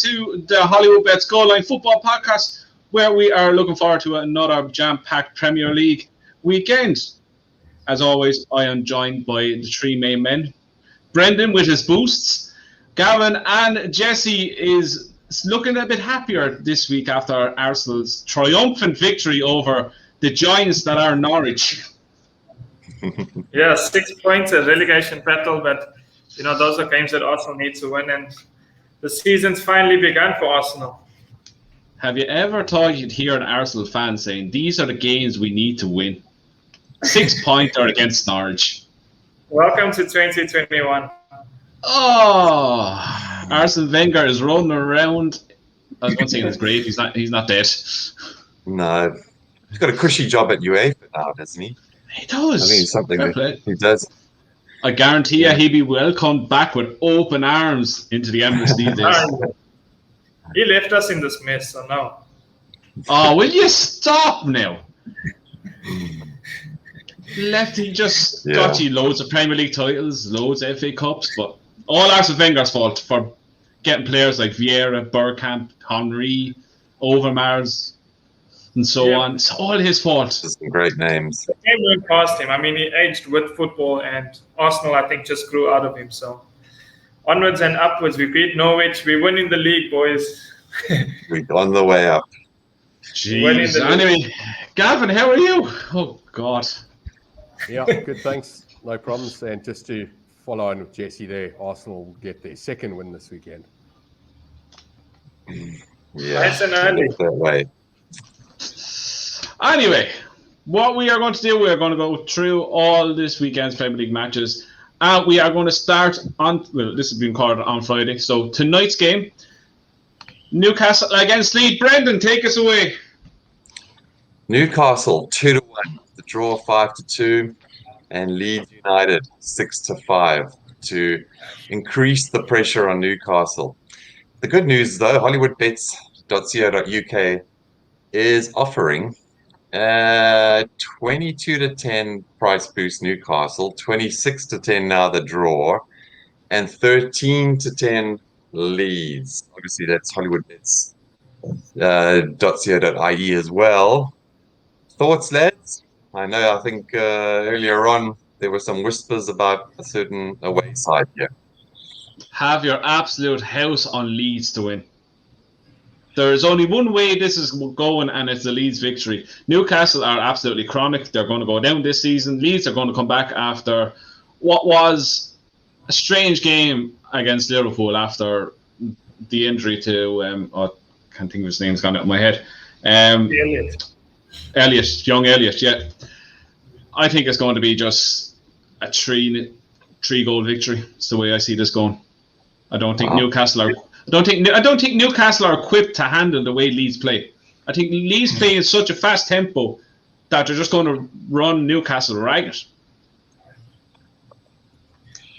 to the Hollywoodbets Goal Line Football Podcast, where we are looking forward to another jam-packed Premier League weekend. As always, I am joined by the three main men. Brendan with his boosts. Gavin and Jesse is looking a bit happier this week after Arsenal's triumphant victory over the giants that are Norwich. Yeah, 6 points, a relegation battle, but those are games that Arsenal need to win, and the season's finally begun for Arsenal. Have you ever thought you'd hear an Arsenal fan saying, these are the games we need to win? 6 pointer against Norwich. Welcome to 2021. Oh, Arsene Wenger is rolling around. I was going to say in his grave. He's not dead. No. He's got a cushy job at UEFA now, doesn't he? He does. I think it's something that he does. I guarantee you he'd be welcomed back with open arms into the Emirates these days. He left us in this mess, so no. Oh, will you stop now? Lefty just got you loads of Premier League titles, loads of FA Cups, but all Arsene Wenger's fault for getting players like Vieira, Bergkamp, Henry, Overmars, and so on. It's all his fault. Some great names. The game went past him. I mean, he aged with football, and Arsenal, I think, just grew out of him. So onwards and upwards. We beat Norwich. We win in the league, boys. We're on the way up. Jeez. Anyway, Gavin, how are you? Oh, God. Yeah, good, thanks. No problems. And just to follow on with Jesse there, Arsenal will get their second win this weekend. Yeah, nice and early. That way. Anyway, what we are going to do, we are going to go through all this weekend's Premier League matches. And we are going to start on, well, this has been recorded on Friday. So tonight's game, Newcastle against Leeds. Brendan, take us away. Newcastle 2-1, the draw 5-2, and Leeds United 6-5 to increase the pressure on Newcastle. The good news, though, Hollywoodbets.co.uk is offering 22-10 price boost Newcastle, 26-10 now the draw, and 13-10 Leeds. Obviously, that's Hollywoodbets.co.ie as well. Thoughts, lads? I think earlier on there were some whispers about a certain away side here. Have your absolute house on Leeds to win. There is only one way this is going, and it's the Leeds victory. Newcastle are absolutely chronic. They're going to go down this season. Leeds are going to come back after what was a strange game against Liverpool after the injury to I can't think of his name, it's gone out of my head. Young Elliott, yeah. I think it's going to be just a three goal victory. It's the way I see this going. I don't think Newcastle are equipped to handle the way Leeds play. I think Leeds play in such a fast tempo that they're just going to run Newcastle ragged.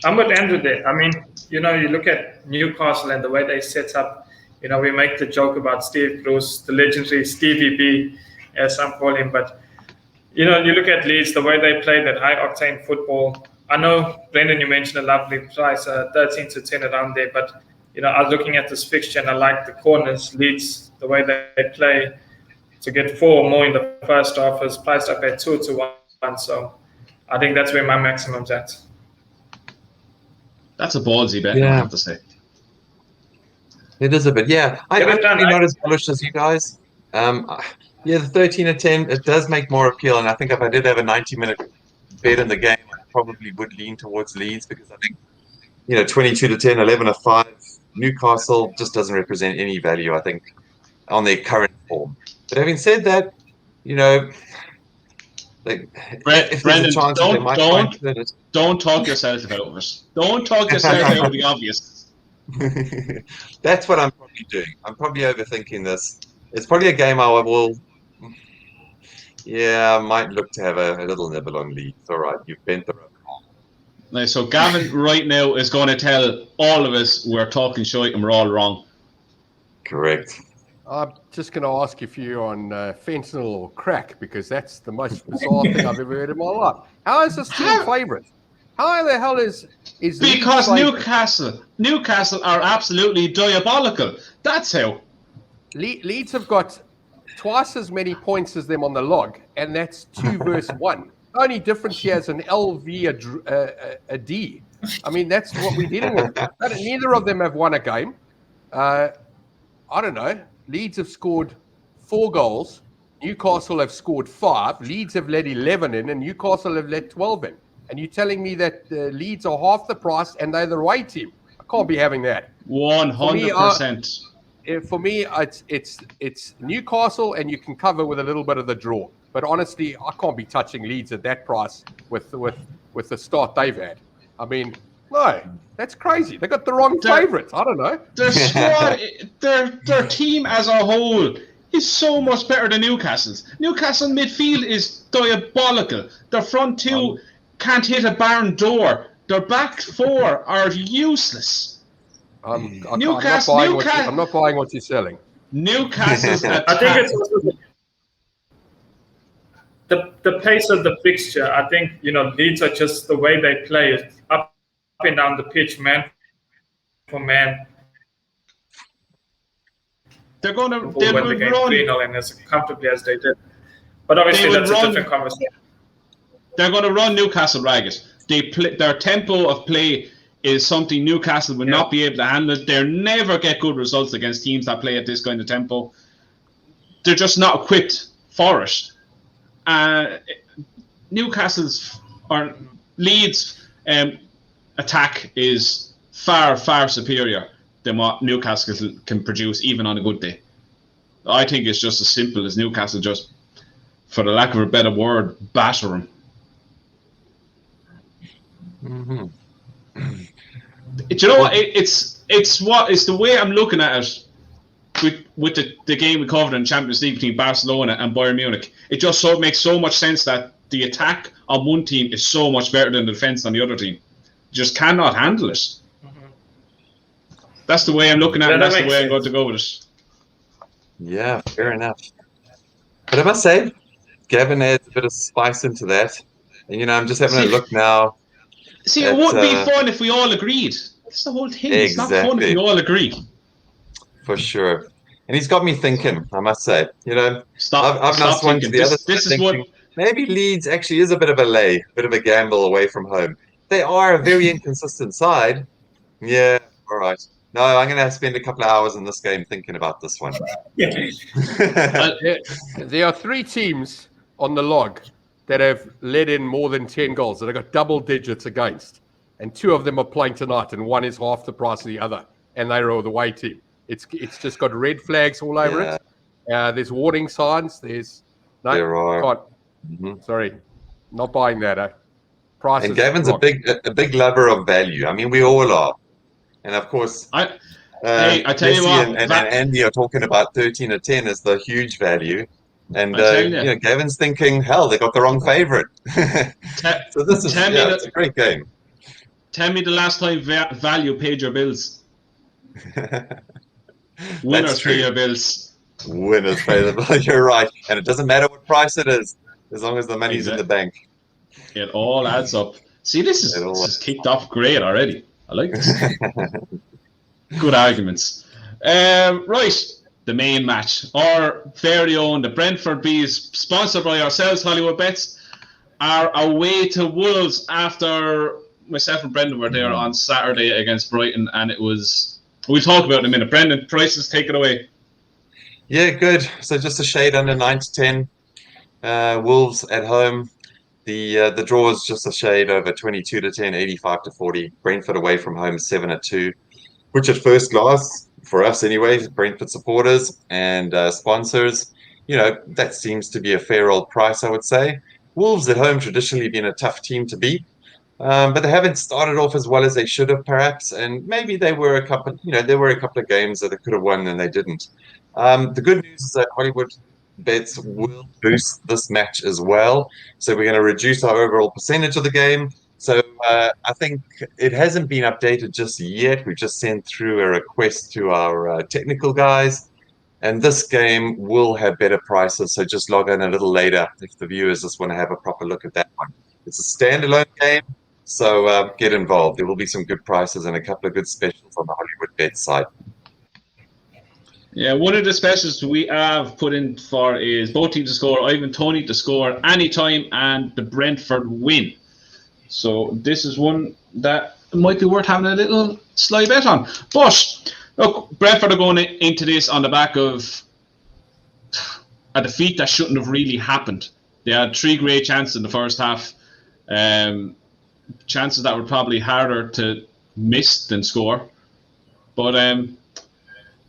I'm with Andrew there. I mean, you look at Newcastle and the way they set up. We make the joke about Steve Bruce, the legendary Stevie B, as some call him. But, you look at Leeds, the way they play that high-octane football. I know, Brendan, you mentioned a lovely price, 13-10 around there. But, I was looking at this fixture and I like the corners. Leeds, the way they play, to get 4 or more in the first half is priced up at 2-1. So I think that's where my maximum's at. That's a ballsy bet, I have to say. It is a bit, yeah. I'm not as bullish as you guys. The 13-10, it does make more appeal. And I think if I did have a 90-minute bet in the game, I probably would lean towards Leeds because I think, 22-10, 11-5, Newcastle just doesn't represent any value, I think, on their current form. But having said that, Brendan, don't talk yourself out of it. Don't talk yourself out of the obvious. That's what I'm probably doing. I'm probably overthinking this. It's probably a game I will. Yeah, I might look to have a little nibble on Leeds. All right, you've bent the road. Nice. So Gavin right now is going to tell all of us we're talking shite and we're all wrong. Correct. I'm just going to ask if you're on fentanyl or crack, because that's the most bizarre thing I've ever heard in my life. How is this still a favourite? How the hell is Because Leeds Newcastle are absolutely diabolical. That's how. Leeds have got twice as many points as them on the log, and that's 2 versus 1. The only difference here is an LV, a D. I mean, that's what we're dealing with. Neither of them have won a game. I don't know. Leeds have scored 4 goals. Newcastle have scored 5. Leeds have let 11 in, and Newcastle have let 12 in. And you're telling me that Leeds are half the price and they're the away team? I can't be having that. 100%. For me, it's Newcastle, and you can cover with a little bit of the draw. But honestly, I can't be touching Leeds at that price with the start they've had. I mean, no, that's crazy. They got the wrong favourites. I don't know. Their squad, their team as a whole is so much better than Newcastle's. Newcastle midfield is diabolical. Their front two can't hit a barn door. Their back 4 are useless. I'm not buying what you're selling. Newcastle's attack. I think it's also the pace of the fixture. I think Leeds are just the way they play it up and down the pitch, man for man. They win the game 3-0 and as comfortably as they did. But obviously that's a different conversation. They're going to run Newcastle ragged. Their tempo of play is something Newcastle will not be able to handle. They'll never get good results against teams that play at this kind of tempo. They're just not equipped for it. Newcastle's or Leeds' attack is far, far superior than what Newcastle can produce even on a good day. I think it's just as simple as Newcastle just, for the lack of a better word, batter them. Mm-hmm. Do you know what? It's the way I'm looking at it with the game we covered in Champions League between Barcelona and Bayern Munich. It just makes so much sense that the attack on one team is so much better than the defense on the other team. You just cannot handle it. That's the way I'm looking at it, and that's the way I'm going to go with it. Yeah, fair enough. But I must say, Gavin adds a bit of spice into that. And, I'm just having a look now. See, it wouldn't be fun if we all agreed. That's the whole thing. Exactly. It's not fun if we all agree. For sure. And he's got me thinking, I must say. Stop now swung to the other side. This is what... Maybe Leeds actually is a bit of a bit of a gamble away from home. They are a very inconsistent side. Yeah, all right. No, I'm going to spend a couple of hours in this game thinking about this one. There are 3 teams on the log that have let in more than 10 goals, that have got double digits against. And 2 of them are playing tonight, and one is half the price of the other. And they're the away team. It's just got red flags all over it. There's warning signs. There are. Mm-hmm. Sorry, not buying that. Price. And Gavin's a big lover of value. I mean, we all are. And of course, I tell you what, and Andy are talking about 13 or 10 as the huge value. And Gavin's thinking, hell, they got the wrong favourite. So this is it's a great game. Tell me the last time value paid your bills. Winners pay your bills. Winners pay the bill. You're right, and it doesn't matter what price it is, as long as the money's in the bank. It all adds up. See, this is kicked off great already. I like this. Good arguments. Right, the main match. Our very own, the Brentford Bees, sponsored by ourselves, Hollywoodbets, are away to Wolves after myself and Brendan were there on Saturday against Brighton, and it was... We'll talk about it in a minute. Brendan, prices, take it away. Yeah, good. So just a shade under 9 to 10. Wolves at home. The draw is just a shade over 22 to 10, 85 to 40. Brentford away from home 7-2, which at first glance, for us anyway, Brentford supporters and sponsors, that seems to be a fair old price, I would say. Wolves at home traditionally been a tough team to beat, but they haven't started off as well as they should have, perhaps. And maybe there were a couple of games that they could have won and they didn't. The good news is that Hollywoodbets will boost this match as well. So we're going to reduce our overall percentage of the game. So I think it hasn't been updated just yet. We just sent through a request to our technical guys. And this game will have better prices. So just log in a little later if the viewers just want to have a proper look at that one. It's a standalone game. So get involved. There will be some good prices and a couple of good specials on the Hollywoodbets site. Yeah, one of the specials we have put in for is both teams to score, Ivan Toney to score anytime, and the Brentford win. So this is one that might be worth having a little sly bet on. But look, Brentford are going into this on the back of a defeat that shouldn't have really happened. They had 3 great chances in the first half, chances that were probably harder to miss than score. But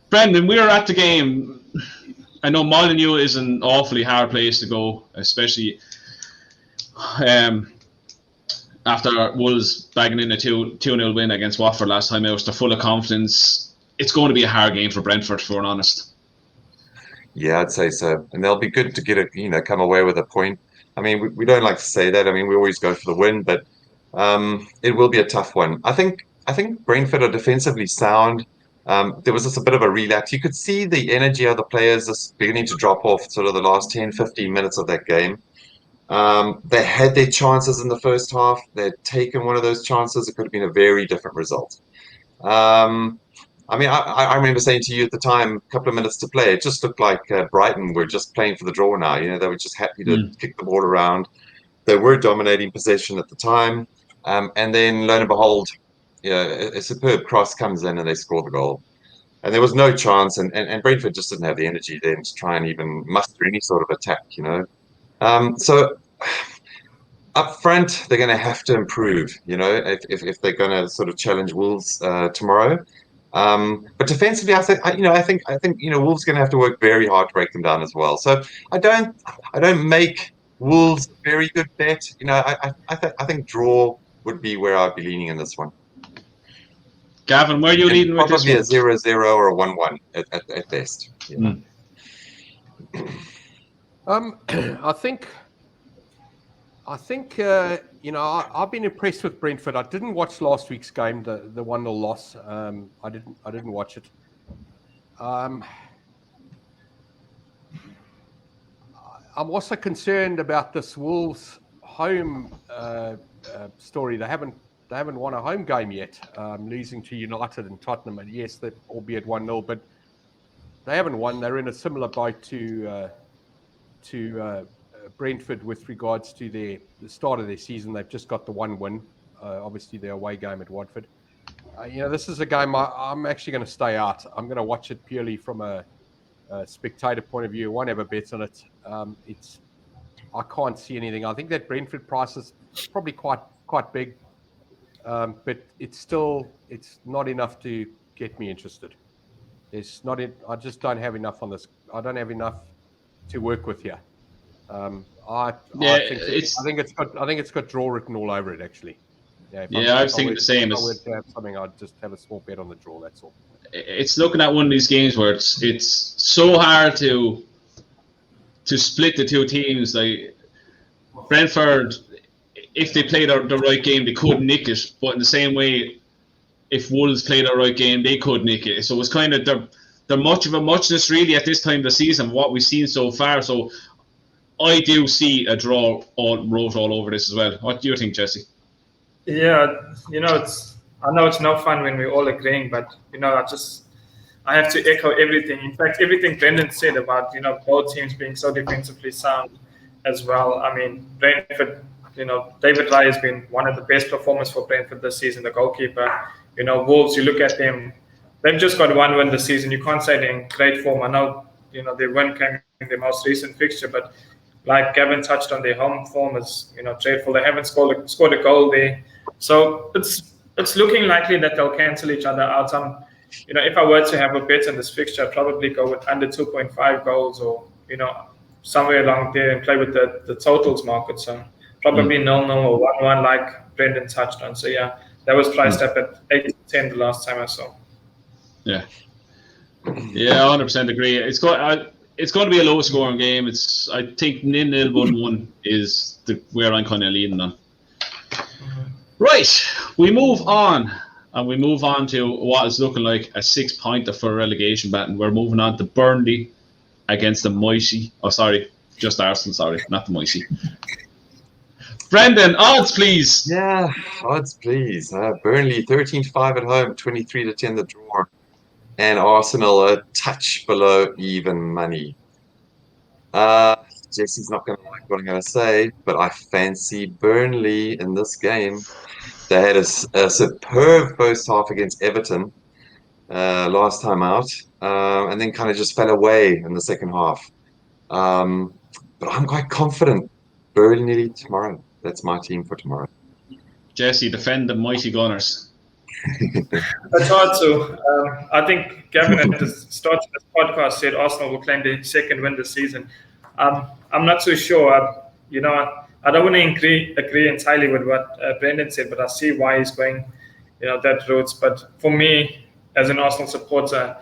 Brendan, we were at the game. I know Molineux is an awfully hard place to go, especially after Wolves bagging in a 2-0 win against Watford last time out. They're full of confidence. It's going to be a hard game for Brentford, if we're honest. Yeah, I'd say so. And they'll be good to get come away with a point. I mean, we don't like to say that. I mean, we always go for the win, but it will be a tough one. I think Brentford are defensively sound. There was just a bit of a relapse. You could see the energy of the players just beginning to drop off sort of the last 10, 15 minutes of that game. They had their chances in the first half. They'd taken one of those chances. It could have been a very different result. I mean, I remember saying to you at the time, a couple of minutes to play, it just looked like Brighton were just playing for the draw now. They were just happy to kick the ball around. They were dominating possession at the time. And then, lo and behold, a superb cross comes in and they score the goal. And there was no chance. And Brentford just didn't have the energy then to try and even muster any sort of attack, So up front, they're going to have to improve, if they're going to sort of challenge Wolves tomorrow. But defensively, I think Wolves are going to have to work very hard to break them down as well. So I don't make Wolves a very good bet. I think draw would be where I'd be leaning in this one. Gavin, where are you leading with this one? Probably a 0-0 or a 1-1 at best. Yeah. I think I've been impressed with Brentford. I didn't watch last week's game, the 1-0 loss. I didn't watch it. I'm also concerned about this Wolves home story. They haven't won a home game yet, losing to United and Tottenham. And yes, they albeit 1-0, but they haven't won. They're in a similar boat to Brentford with regards to the start of their season. They've just got the 1 win, obviously their away game at Watford. This is a game I'm actually going to stay out. I'm going to watch it purely from a spectator point of view. I won't have a bet on it. I can't see anything. I think that Brentford price is probably quite big, but it's not enough to get me interested. I just don't have enough on this. I don't have enough to work with here. I think it's got draw written all over it, actually. I was thinking the same. If I were to have something, I'd just have a small bet on the draw. That's all. It's looking at one of these games where it's so hard to split the two teams. Like Brentford, if they played the right game, they could nick it. But in the same way, if Wolves played the right game, they could nick it. So it's kind of they're much of a muchness really at this time of the season. What we've seen so far. So I do see a draw wrote all over this as well. What do you think, Jesse? Yeah, I know it's no fun when we're all agreeing, but I have to echo everything. In fact, everything Brendan said about both teams being so defensively sound as well. I mean, Brentford, David Raya has been one of the best performers for Brentford this season, the goalkeeper. Wolves, you look at them, they've just got 1 win this season. You can't say they're in great form. I know, their win came in their most recent fixture, but like Gavin touched on, their home form is dreadful. They haven't scored a goal there, so it's looking likely that they'll cancel each other out. If I were to have a bet on this fixture, I'd probably go with under 2.5 goals, or somewhere along there, and play with the totals market. So probably 0-0 or 1-1, like Brendan touched on. So yeah, that was priced up at 8-10 the last time I saw. Yeah, 100% agree. It's going to be a low-scoring game. I think 0-0, 1-1 is where I'm kind of leaning on. Right, we move on, and we move on to what is looking like a 6-pointer for a relegation battle. We're moving on to Burnley against the mighty. Oh, sorry, just Arsenal. Sorry, not the mighty. Brendan, odds, please. Yeah, odds, please. Burnley 13-5 at home, 23-10 the draw, and Arsenal a touch below even money. Jesse's not going to like what I'm going to say, but I fancy Burnley in this game. They had a superb first half against Everton last time out, and then kind of just fell away in the second half. But I'm quite confident. Burnley tomorrow. That's my team for tomorrow. Jesse, defend the mighty Gunners. That's hard to. I think Gavin at the start of this podcast said Arsenal will claim the second win this season. I'm not so sure. I don't want to agree entirely with what Brendan said, but I see why he's going, that route. But for me, as an Arsenal supporter,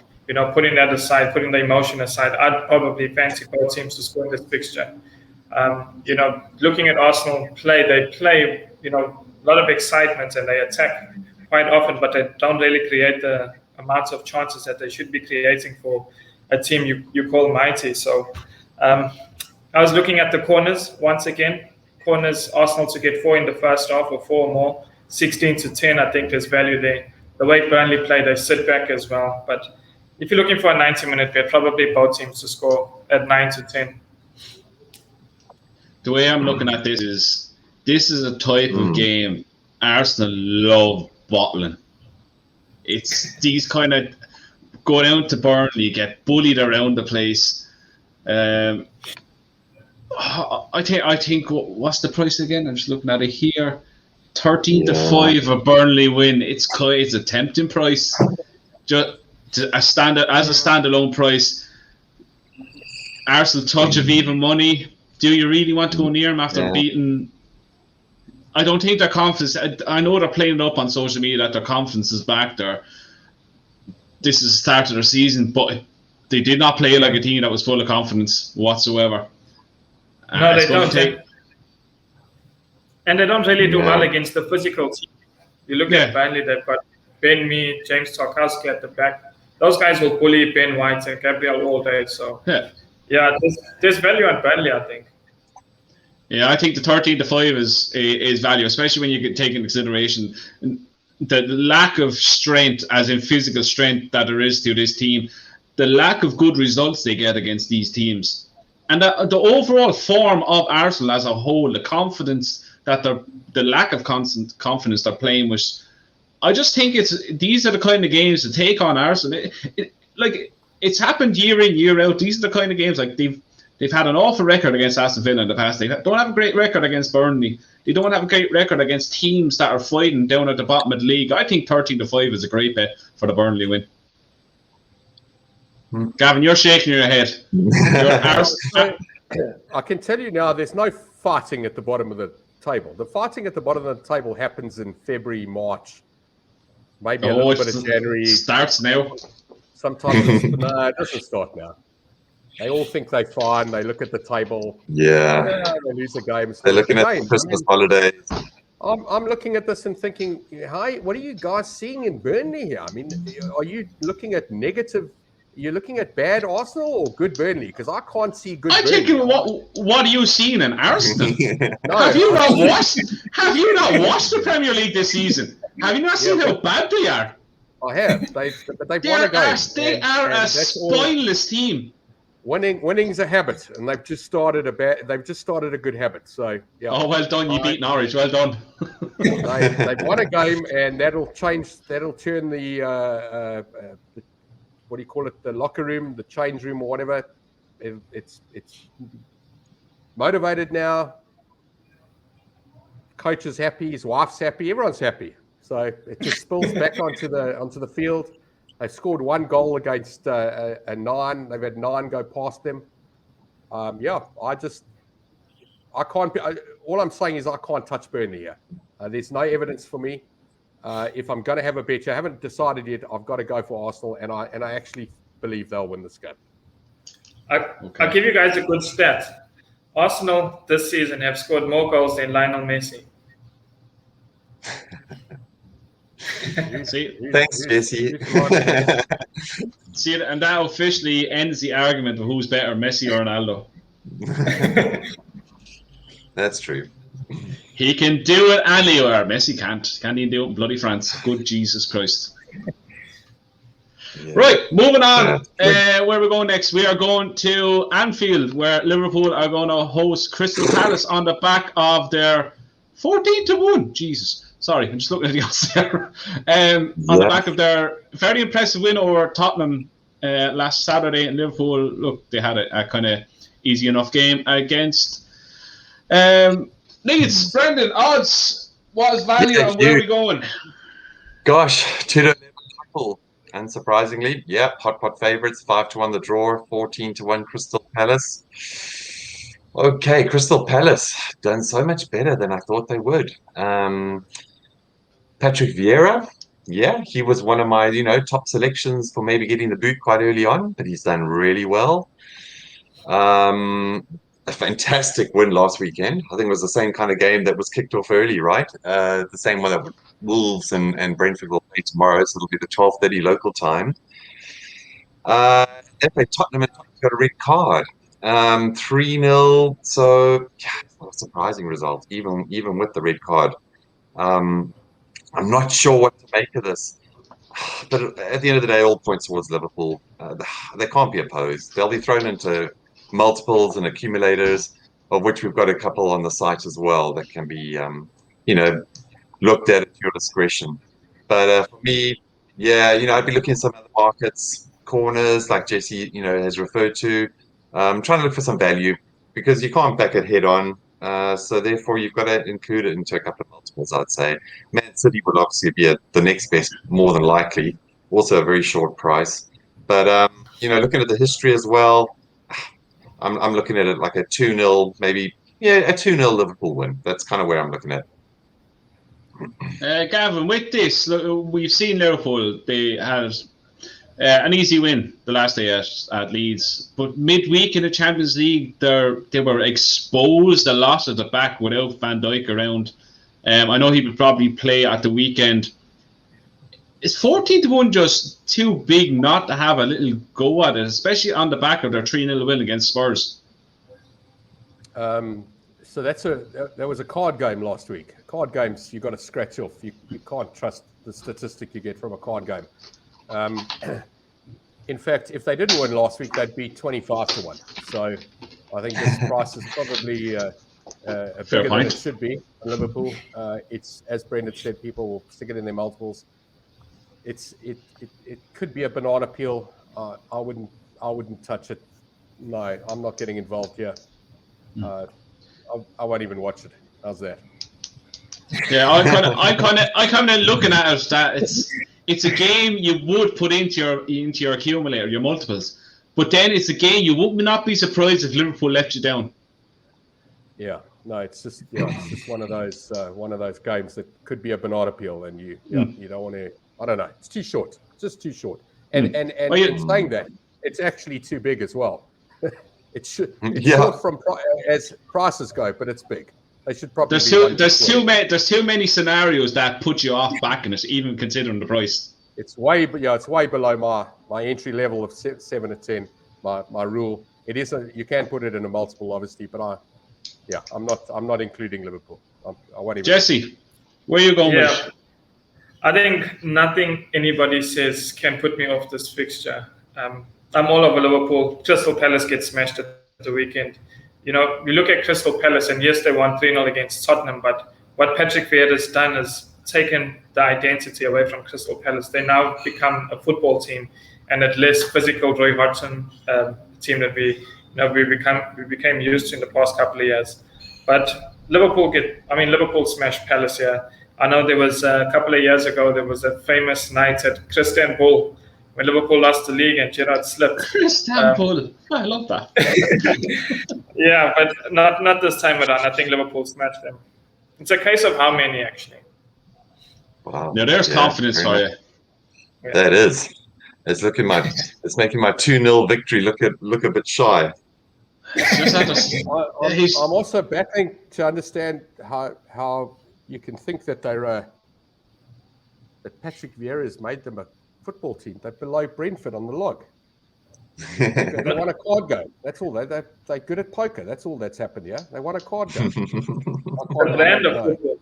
putting that aside, putting the emotion aside, I'd probably fancy both teams to score in this fixture. Looking at Arsenal play, they play, a lot of excitement and they attack quite often, but they don't really create the amounts of chances that they should be creating for a team you call mighty. So I was looking at the corners once again. Corners, Arsenal to get 4 in the first half or 4 or more, 16-10. I think there's value there. The way Burnley play, they sit back as well. But if you're looking for a 90-minute bet, probably both teams to score at 9-10. The way I'm looking at this is a type of game Arsenal love bottling. It's these kind of go down to Burnley, get bullied around the place. I think what's the price again? I'm just looking at it here. 13-5 a Burnley win. It's a tempting price. Just as a standalone price. Arsenal touch of even money. Do you really want to go near them after beating? I don't think their confidence. I know they're playing it up on social media that their confidence is back there. This is the start of their season, but they did not play like a team that was full of confidence whatsoever. No, they don't. And they don't really do well against the physical team. You look at Burnley, they've got Ben Mee, James Tarkowski at the back. Those guys will bully Ben White and Gabriel all day. So, there's value on Burnley, I think. Yeah, I think the 13-5 is value, especially when you take into consideration the lack of strength, as in physical strength, that there is to this team, the lack of good results they get against these teams, and the overall form of Arsenal as a whole, the confidence that the lack of constant confidence they're playing with. I just think these are the kind of games to take on Arsenal. It's happened year in, year out. These are the kind of games they've had an awful record against Aston Villa in the past. They don't have a great record against Burnley. They don't have a great record against teams that are fighting down at the bottom of the league. I think 13-5 is a great bet for the Burnley win. Gavin, you're shaking your head. I can tell you now, there's no fighting at the bottom of the table. The fighting at the bottom of the table happens in February, March, maybe a little bit of January. Starts now. Sometimes no, it doesn't start now. They all think they're fine. They look at the table. Yeah. They lose the games. They're looking at the Christmas holidays. I'm looking at this and thinking, hey, what are you guys seeing in Burnley here? I mean, are you looking at negative? You're looking at bad Arsenal or good Burnley? Because I can't see good Burnley. I'm thinking, what are you seeing in Arsenal? No, have you not watched the Premier League this season? Have you not seen how bad they are? I have. They've won a game. They are a spineless team. Winning's a habit, and they've just started a good habit. So yeah. Oh, well done! You beat Norwich. Well done. They've won a game, and that'll turn the what do you call it? The locker room, the change room, or whatever. It's motivated now. Coach is happy. His wife's happy. Everyone's happy. So it just spills back onto the field. They scored 1 goal against a 9. They've had 9 go past them. I can't. All I'm saying is I can't touch Burnley here. There's no evidence for me. If I'm going to have a bet, I haven't decided yet. I've got to go for Arsenal, and I actually believe they'll win this game. I'll give you guys a good stat. Arsenal this season have scored more goals than Lionel Messi. Thanks, Jesse. See, and that officially ends the argument of who's better, Messi or Ronaldo. That's true. He can do it anywhere. Messi can't. Can't even do it in bloody France. Good Jesus Christ. Yeah. Right, moving on. Where are we going next? We are going to Anfield, where Liverpool are going to host Crystal Palace on the back of their 14-1. Jesus. Sorry, I'm just looking at the odds there. On the back of their very impressive win over Tottenham last Saturday. And Liverpool, look, they had a kind of easy enough game against Leeds. Brendan, odds, what is value and where are we going? Gosh, 2-11 couple. Unsurprisingly, hot favourites, 5-1 the draw, 14-1 Crystal Palace. Okay, Crystal Palace done so much better than I thought they would. Patrick Vieira, he was one of my top selections for maybe getting the boot quite early on, but he's done really well. A fantastic win last weekend. I think it was the same kind of game that was kicked off early, right? The same one that Wolves and Brentford will play tomorrow, so it'll be the 12:30 local time. They played Tottenham, and Tottenham got a red card. 3-0, so it's not a surprising result, even with the red card. I'm not sure what to make of this. But at the end of the day, all points towards Liverpool. They can't be opposed. They'll be thrown into multiples and accumulators, of which we've got a couple on the site as well that can be, looked at your discretion. But for me, I'd be looking at some other markets, corners like Jesse, has referred to. Trying to look for some value because you can't back it head on. So therefore, you've got to include it into a couple of multiples, I'd say. Man City would obviously be the next best, more than likely. Also a very short price. But, looking at the history as well, I'm looking at it like a 2-0, maybe, a 2-0 Liverpool win. That's kind of where I'm looking at. Gavin, with this, look, we've seen Liverpool. They had an easy win the last day at Leeds, but midweek in the Champions League, they were exposed a lot at the back without Van Dijk around. I know he would probably play at the weekend. Is 14-1 just too big not to have a little go at it, especially on the back of their 3-0 win against Spurs? So that was a card game last week. Card games, you've got to scratch off. You can't trust the statistic you get from a card game. In fact, if they didn't win last week, they'd be 25-1. So I think this price is probably bigger than it should be on Liverpool. It's, as Brendan said, people will stick it in their multiples. It could be a banana peel. I wouldn't touch it. No, I'm not getting involved here. I won't even watch it. How's that? Yeah, I kind of looking at it that it's a game you would put into your accumulator, your multiples, but then it's a game you would not be surprised if Liverpool let you down. Yeah, no, it's just one of those games that could be a banana peel, and you don't want to. I don't know. It's too short. It's just too short. And saying that, it's actually too big as well. It's short from as prices go, but it's big. They should probably. There's too many scenarios that put you off backing it, even considering the price. It's way below my entry level of 7 to 10. My rule. It is you can put it in a multiple, obviously, but I'm not including Liverpool. I won't even. Jesse, where are you going with? I think nothing anybody says can put me off this fixture. I'm all over Liverpool. Crystal Palace gets smashed at the weekend. You look at Crystal Palace, and yes, they won 3-0 against Tottenham, but what Patrick Vieira has done is taken the identity away from Crystal Palace. They now become a football team, and a less physical Roy Hodgson team that we became used to in the past couple of years. But Liverpool smashed Palace here. I know there was a couple of years ago, there was a famous night at Christian Bull when Liverpool lost the league and Gerrard slipped. Christian Bull. I love that. Yeah, but not this time around. I think Liverpool smashed them. It's a case of how many, actually. Wow. Now, there's confidence for you. Yeah. That is. It's making my 2-0 victory look a bit shy. I'm also battling to understand how you can think that that Patrick Vieira has made them a football team. They're below Brentford on the log. They won a card game. That's all. They're good at poker. That's all that's happened here. They won a card game. The brand of football.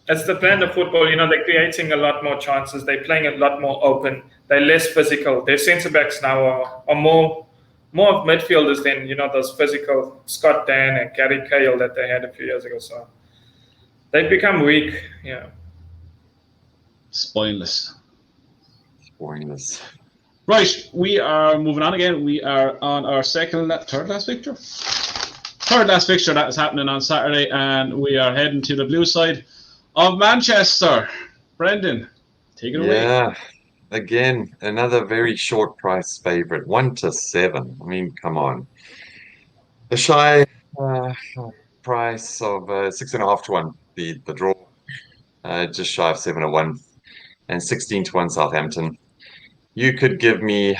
It's the brand of football. They're creating a lot more chances. They're playing a lot more open. They're less physical. Their centre backs now are more of midfielders than those physical Scott Dan and Gary Cahill that they had a few years ago. So they've become weak. Yeah. Spineless. Right, we are moving on again. We are on our third last fixture. Third last fixture that is happening on Saturday, and we are heading to the blue side of Manchester. Brendan, take it away. Yeah, again, another very short price favourite, 1-7. I mean, come on. The shy price of 6.5-1, the draw, just shy of 7-1, and 16-1 Southampton. You could give me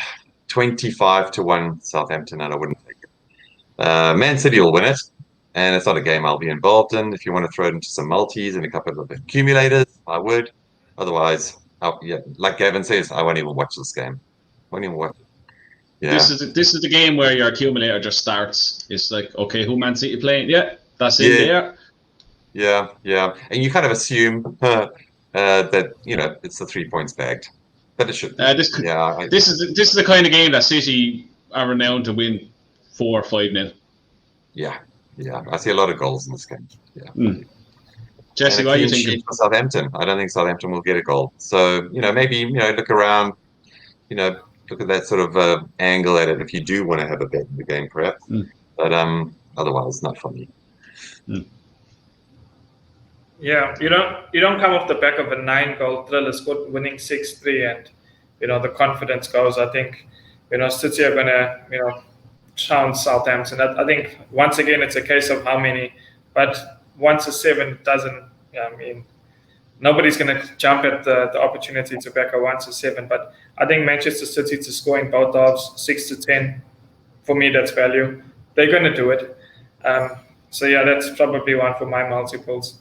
25-1 Southampton, and I wouldn't take it. Man City will win it, and it's not a game I'll be involved in. If you want to throw it into some multis and a couple of accumulators, I would. Otherwise, like Gavin says, I won't even watch this game. Won't even watch it. Yeah. This is the game where your accumulator just starts. It's like, okay, who Man City playing? Yeah, that's in there. Yeah. And you kind of assume that it's the 3 points bagged, but it should be. This is the kind of game that City are renowned to win 4 or 5-0. Yeah. I see a lot of goals in this game. Yeah. Jesse, what are you thinking? For Southampton, I don't think Southampton will get a goal. So maybe look around. Look at that sort of angle at it if you do want to have a bet in the game, perhaps. But otherwise, not for me. Yeah, you don't come off the back of a 9-goal thriller squad winning 6-3, and the confidence goes. I think City are gonna chance Southampton. I think once again it's a case of how many, but 1-7 doesn't. Nobody's going to jump at the opportunity to back a 1-7, but I think Manchester City to score in both halves 6-10, for me that's value. They're going to do it. So yeah, that's probably one for my multiples.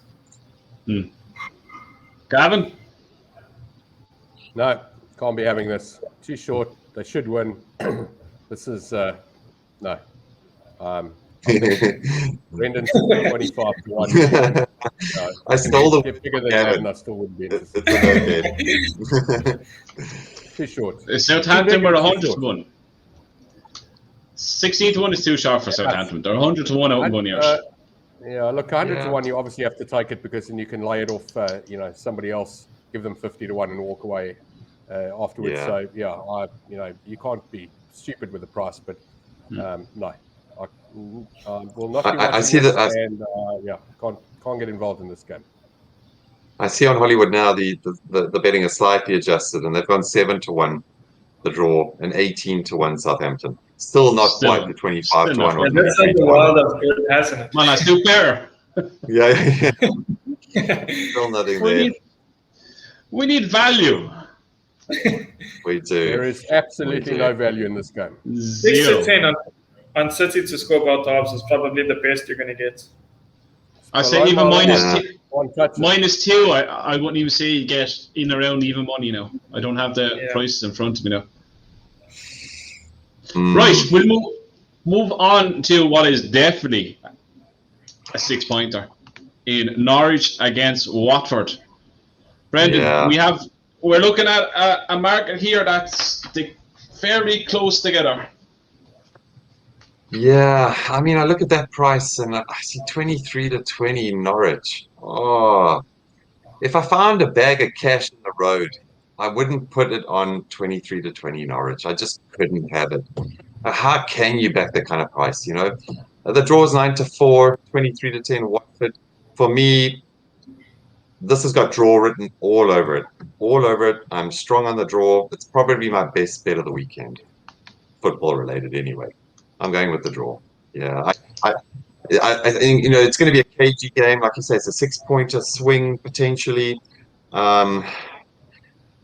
Gavin? No, can't be having this. Too short. They should win. This is no. Brendan's 25-1. I stole the bigger than that, and I still wouldn't be interested. Too short. Southampton were 100-1. 16-1 is too short for Southampton. They're 100-1 out in 1 year. Yeah, look, 100-1, you obviously have to take it because then you can lay it off, somebody else, give them 50-1 and walk away afterwards. Yeah. So, you can't be stupid with the price, but no. Will not be I see that, and can't get involved in this game. I see on Hollywood now the betting is slightly adjusted, and they've gone 7-1 the draw and 18-1 Southampton. Still not quite the 25-1. Yeah, that's like the world of good, hasn't it? Man, I still better. Yeah. Still nothing there. We need value. We do. There is absolutely no value in this game. 6-10 on City to score both halves is probably the best you're going to get. I say even minus 2. I wouldn't even say you get in around even money now. I don't have the prices in front of me now. Right, we'll move on to what is definitely a 6-pointer in Norwich against Watford. Brendan, we're looking at a market here that's fairly close together. Yeah, I mean, I look at that price and I see 23-20 Norwich. Oh, if I found a bag of cash in the road, I wouldn't put it on 23-20 Norwich. I just couldn't have it. How can you back that kind of price? The draw is 9-4, 23-10 Watford. For me, this has got draw written all over it. All over it. I'm strong on the draw. It's probably my best bet of the weekend, football related anyway. I'm going with the draw. Yeah, I think it's going to be a cagey game. Like you say, it's a 6-pointer swing potentially.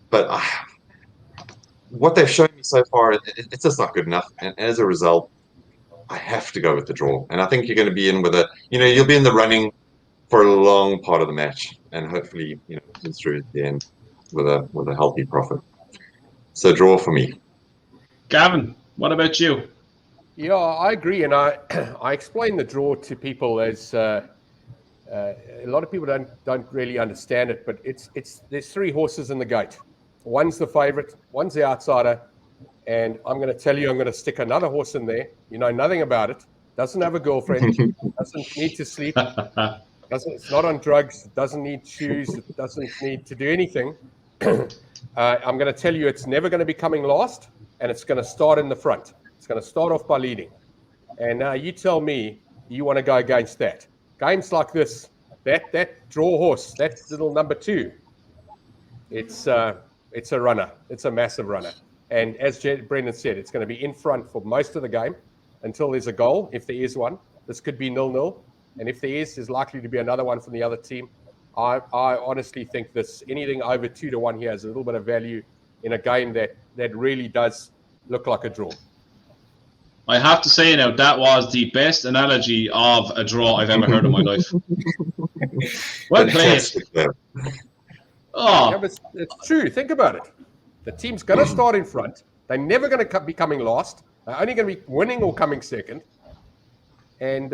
But what they've shown me so far, it's just not good enough. And as a result, I have to go with the draw. And I think you're going to be in with you'll be in the running for a long part of the match, and hopefully, come through at the end with a healthy profit. So draw for me. Gavin, what about you? Yeah, I agree, and I I explain the draw to people as a lot of people don't really understand it, but there's three horses in the gate. One's the favourite, one's the outsider, and I'm going to tell you, I'm going to stick another horse in there. You know nothing about it. Doesn't have a girlfriend. Doesn't need to sleep. It's not on drugs. It doesn't need shoes. It doesn't need to do anything. I'm going to tell you, it's never going to be coming last, and it's going to start in the front. It's going to start off by leading. And now you tell me you want to go against that. Games like this, that draw horse, that little number 2, it's a runner. It's a massive runner. And as Brendan said, it's going to be in front for most of the game until there's a goal, if there is one. This could be 0-0. And if there is, there's likely to be another one from the other team. I honestly think anything over 2-1 here has a little bit of value in a game that really does look like a draw. I have to say now, that was the best analogy of a draw I've ever heard in my life. Well played. Oh. Yeah, but it's true. Think about it. The team's going to start in front. They're never going to be coming last. They're only going to be winning or coming second. And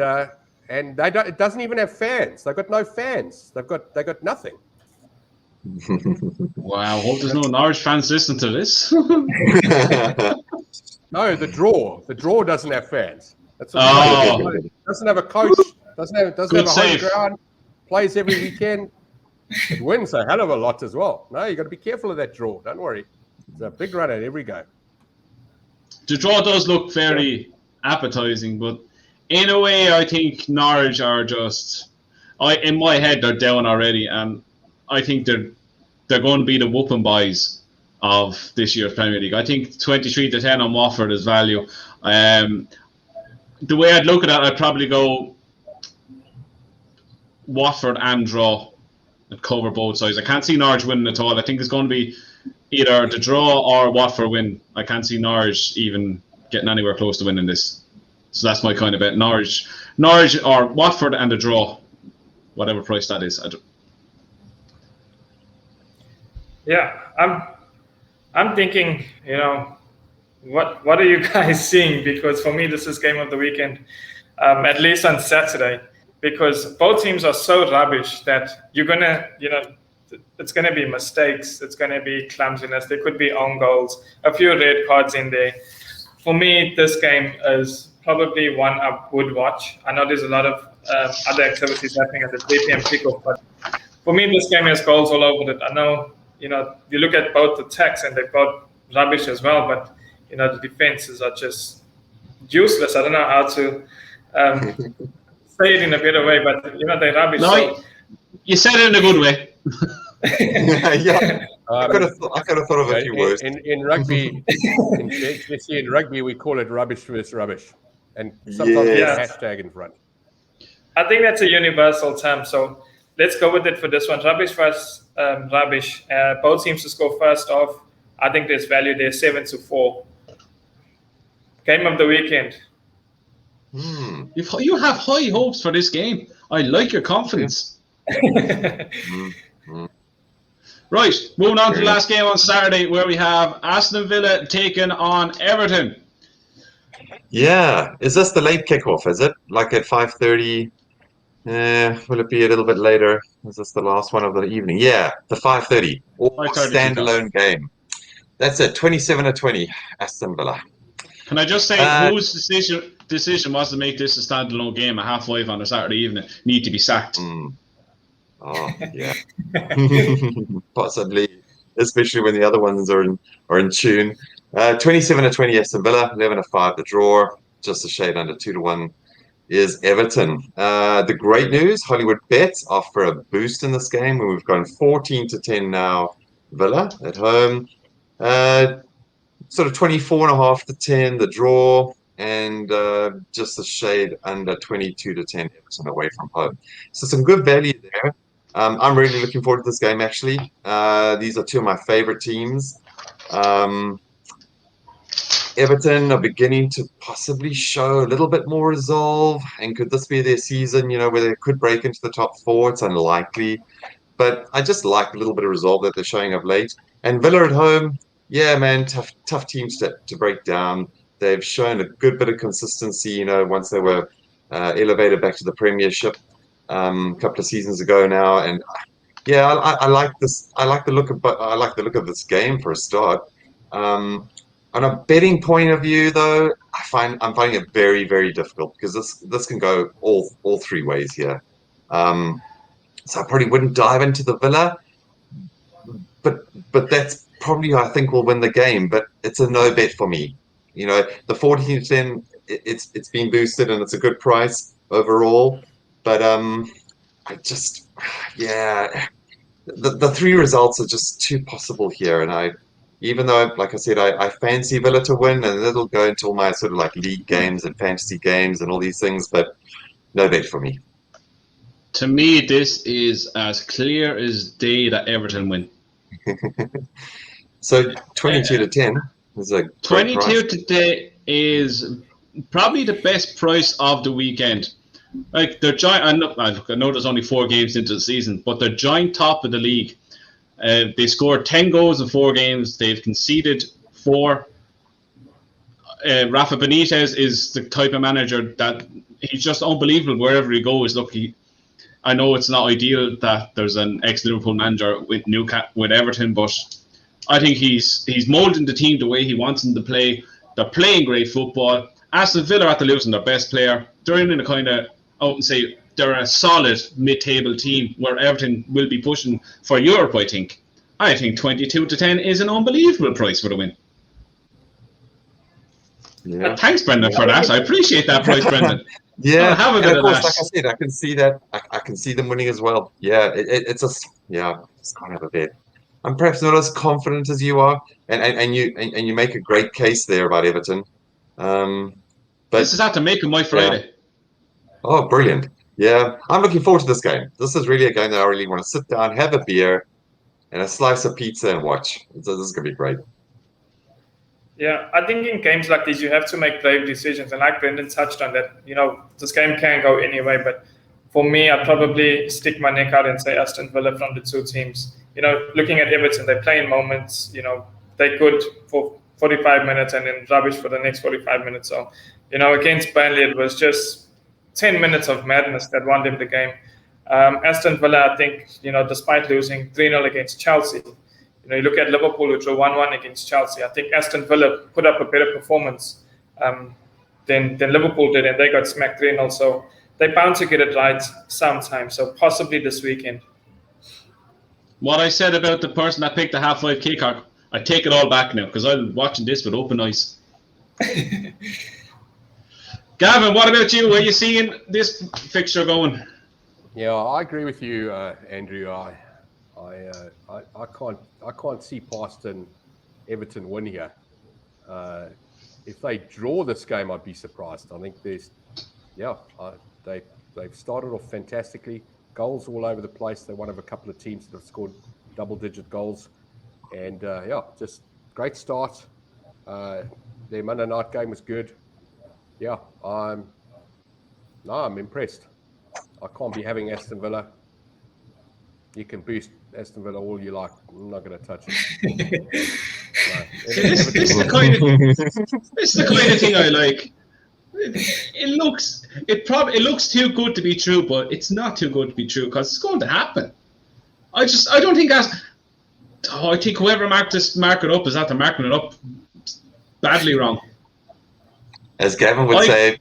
it doesn't even have fans. They've got no fans. They've got nothing. Wow. Hope there's no Norwich fans listening to this. No, the draw. The draw doesn't have fans. That's it doesn't have a coach. Doesn't have a home ground. Plays every weekend. It wins a hell of a lot as well. No, you got to be careful of that draw. Don't worry. It's a big run at every game. The draw does look very appetizing, but in a way, I think Norwich are just. In my head, they're down already, and I think they're going to be the whooping boys of this year's Premier League. I think 23-10 on Watford is value. The way I'd look at it, I'd probably go Watford and draw and cover both sides. I can't see Norwich winning at all. I think it's going to be either the draw or Watford win. I can't see Norwich even getting anywhere close to winning this. So that's my kind of bet. Norwich or Watford and a draw, whatever price that is. Yeah, I'm thinking, what are you guys seeing? Because for me, this is game of the weekend, at least on Saturday, because both teams are so rubbish that you're going to, it's going to be mistakes. It's going to be clumsiness. There could be own goals, a few red cards in there. For me, this game is probably one I would watch. I know there's a lot of other activities happening at the 3 p.m. kickoff, but for me, this game has goals all over it. I know, you look at both attacks and they're both rubbish as well, but, the defenses are just useless. I don't know how to say it in a better way, but, they're rubbish. No, you said it in a good way. Yeah. I could have thought of a few words. In rugby, especially in rugby, we call it rubbish versus rubbish. And sometimes there's a hashtag in front. I think that's a universal term. So let's go with it for this one. Rubbish versus rubbish. Both teams to score first off. I think there's value there, 7-4. Game of the weekend. You have high hopes for this game. I like your confidence. Right, moving on to the last game on Saturday, where we have Aston Villa taking on Everton. Yeah, is this the late kickoff? Is it like at 5:30? Will it be a little bit later? Is this the last one of the evening? Yeah, the 5:30 standalone game. That's it. 27-20, Aston Villa. Can I just say whose decision was to make this a standalone game at 5:30 on a Saturday evening? Need to be sacked. Oh yeah, possibly, especially when the other ones are in tune. 27-20 Aston Villa, 11-5 the draw, just a shade under 2-1 is Everton. The great news: Hollywoodbets offer a boost in this game. We've gone 14-10 now. Villa at home, sort of 24.5-10 the draw, and just a shade under 22-10 Everton away from home. So some good value there. I'm really looking forward to this game, actually. These are two of my favorite teams. Everton are beginning to possibly show a little bit more resolve. And could this be their season, where they could break into the top 4? It's unlikely. But I just like a little bit of resolve that they're showing of late. And Villa at home, yeah, man, tough teams to break down. they've shown a good bit of consistency. Once they were elevated back to the Premiership a couple of seasons ago now, and yeah, I like this. I like the look of this game for a start. On a betting point of view, though, I'm finding it very, very difficult because this can go all three ways here. So I probably wouldn't dive into the Villa, but that's probably I think will win the game. But it's a no bet for me. The 14-10, it's been boosted and it's a good price overall. But I just the three results are just too possible here, and even though, like I said, I fancy Villa to win, and it'll go into my sort of like league games and fantasy games and all these things, but no bet for me. To me, this is as clear as day that Everton win. So 22-10 is a great 22 price. today is probably the best price of the weekend. Like they're giant. I know there's only 4 games into the season, but they're joint top of the league. They scored 10 goals in 4 games. They've conceded 4. Rafa Benitez is the type of manager that he's just unbelievable wherever he goes. Look, I know it's not ideal that there's an ex-Liverpool manager with Everton, but I think he's moulding the team the way he wants them to play. They're playing great football. Aston Villa are at the losing their best player. They're in a kind of, I wouldn't say they're a solid mid-table team where Everton will be pushing for Europe, I think. I think 22-10 is an unbelievable price for the win. Yeah. Thanks, Brendan, for that. I appreciate that price, Brendan. Yeah, have a and bit of of course, that. like I said, I can see that. I can see them winning as well. Yeah, it's just can't have a bet. I'm perhaps not as confident as you are, and you make a great case there about Everton. But This is after making my Friday. Yeah. Oh, brilliant! Yeah, I'm looking forward to this game. This is really a game that I really want to sit down, have a beer, and a slice of pizza and watch. This is going to be great. Yeah, I think in games like these, you have to make brave decisions. And like Brendan touched on that, this game can go anyway. But for me, I'd probably stick my neck out and say Aston Villa from the 2 teams. Looking at Everton, they play in moments. They're good for 45 minutes and then rubbish for the next 45 minutes. So, against Burnley, it was just 10 minutes of madness that won them the game. Aston Villa, I think, despite losing 3-0 against Chelsea, you look at Liverpool, who drew 1-1 against Chelsea. I think Aston Villa put up a better performance than Liverpool did, and they got smacked 3-0. So they're bound to get it right sometime. So possibly this weekend. What I said about the person that picked the half-5 kick-off, I take it all back now because I'm watching this with open eyes. Gavin, what about you? Where are you seeing this fixture going? Yeah, I agree with you, Andrew. I can't see past an Everton win here. If they draw this game, I'd be surprised. I think they've started off fantastically. Goals all over the place. They're one of a couple of teams that have scored double-digit goals, and just great start. Their Monday night game was good. Yeah, I'm impressed. I can't be having Aston Villa. You can boost Aston Villa all you like. I'm not going to touch it. This is the kind of thing I like. It looks too good to be true, but it's not too good to be true because it's going to happen. I don't think I think whoever marked it up is after marking it up badly wrong. As Gavin would say,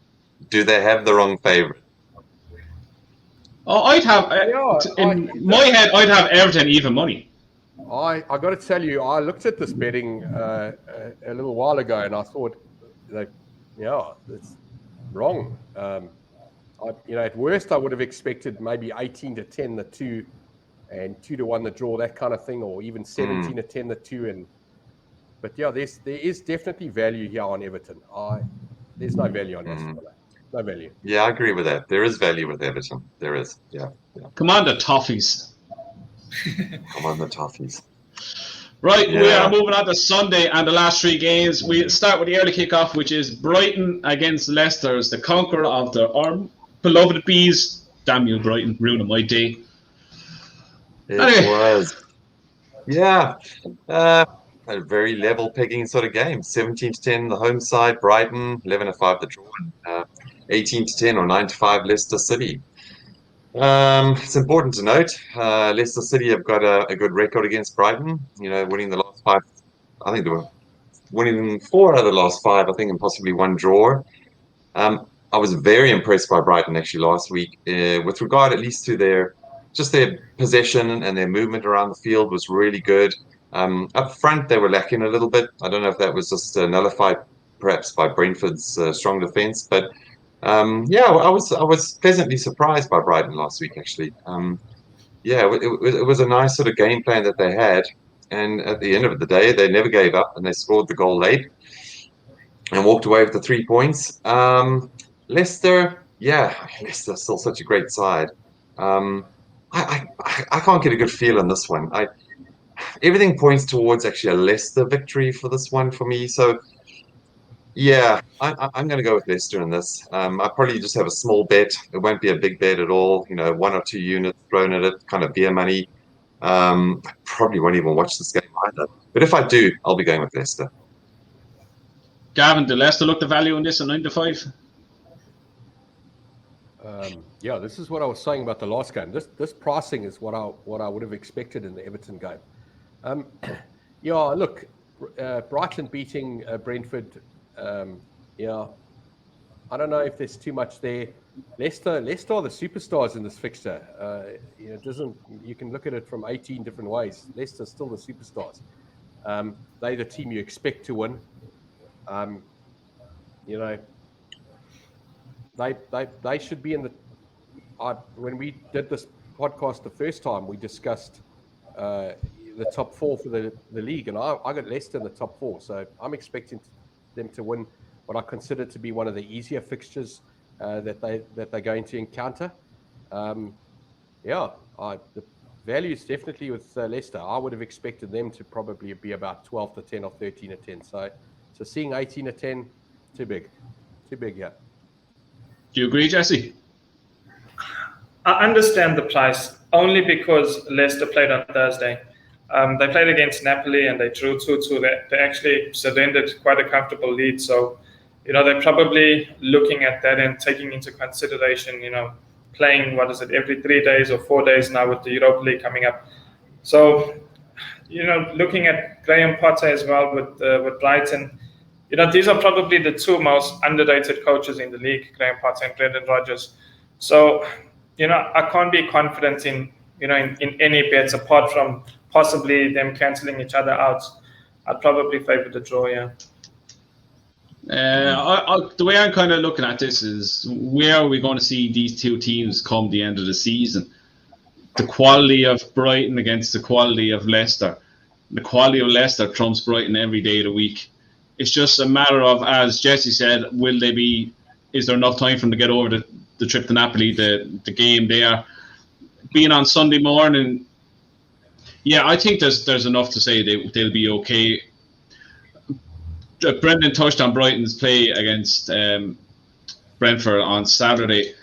do they have the wrong favourite? Oh, I'd have my head. I'd have Everton even money. I got to tell you, I looked at this betting a little while ago, and I thought that it's wrong. At worst, I would have expected maybe 18-10 the 2, and 2-1 the draw, that kind of thing, or even 17-10 the 2. But there is definitely value here on Everton. There's no value on Aston Villa. No value. Yeah, I agree with that. There is value with Everton. There is. Yeah. Come on, the Toffees. Come on, the Toffees. Right, we are moving on to Sunday and the last 3 games. We start with the early kickoff, which is Brighton against Leicester, as the conqueror of our beloved Bees. Damn you, Brighton, ruining my day. It was. Yeah. a very level pegging sort of game. 17-10 the home side, Brighton, 11-5 the draw, and 18-10 or 9-5 Leicester City. It's important to note, Leicester City have got a good record against Brighton, winning the last 5. I think they were winning 4 out of the last 5, I think, and possibly 1 draw. I was very impressed by Brighton actually last week, with regard at least to their possession and their movement around the field was really good. Up front, they were lacking a little bit. I don't know if that was just nullified perhaps by Brentford's strong defence, but I was pleasantly surprised by Brighton last week actually. It was a nice sort of game plan that they had, and at the end of the day, they never gave up and they scored the goal late and walked away with the 3 points. Leicester, Leicester's still such a great side. I can't get a good feel on this one. Everything points towards actually a Leicester victory for this one for me. So, I'm going to go with Leicester in this. I probably just have a small bet. It won't be a big bet at all. 1 or 2 units thrown at it, kind of beer money. I probably won't even watch this game either. But if I do, I'll be going with Leicester. Gavin, did Leicester look the value in this at 9-5? This is what I was saying about the last game. This pricing is what I would have expected in the Everton game. Look, Brighton beating Brentford. I don't know if there's too much there. Leicester are the superstars in this fixture. You can look at it from 18 different ways. Leicester's still the superstars. They're the team you expect to win. They should be in the. When we did this podcast the first time, we discussed the top 4 for the league, and I got Leicester in the top 4. So I'm expecting them to win what I consider to be one of the easier fixtures that they're going to encounter. The value is definitely with Leicester. I would have expected them to probably be about 12-10 or 13-10. So seeing 18-10, too big, yeah. Do you agree, Jesse? I understand the price only because Leicester played on Thursday. They played against Napoli and they drew 2-2. They actually surrendered quite a comfortable lead. So, they're probably looking at that and taking into consideration, playing, every 3 days or 4 days now with the Europa League coming up. So, looking at Graham Potter as well with Brighton, these are probably the 2 most underrated coaches in the league, Graham Potter and Brendan Rodgers. So, I can't be confident in any bets apart from possibly them cancelling each other out. I'd probably favour the draw, the way I'm kind of looking at this is, where are we going to see these 2 teams come the end of the season? The quality of Brighton against the quality of Leicester. The quality of Leicester trumps Brighton every day of the week. It's just a matter of, as Jesse said, is there enough time for them to get over the trip to Napoli, the game there? Being on Sunday morning, I think there's enough to say they'll be okay. Brendan touched on Brighton's play against Brentford on Saturday.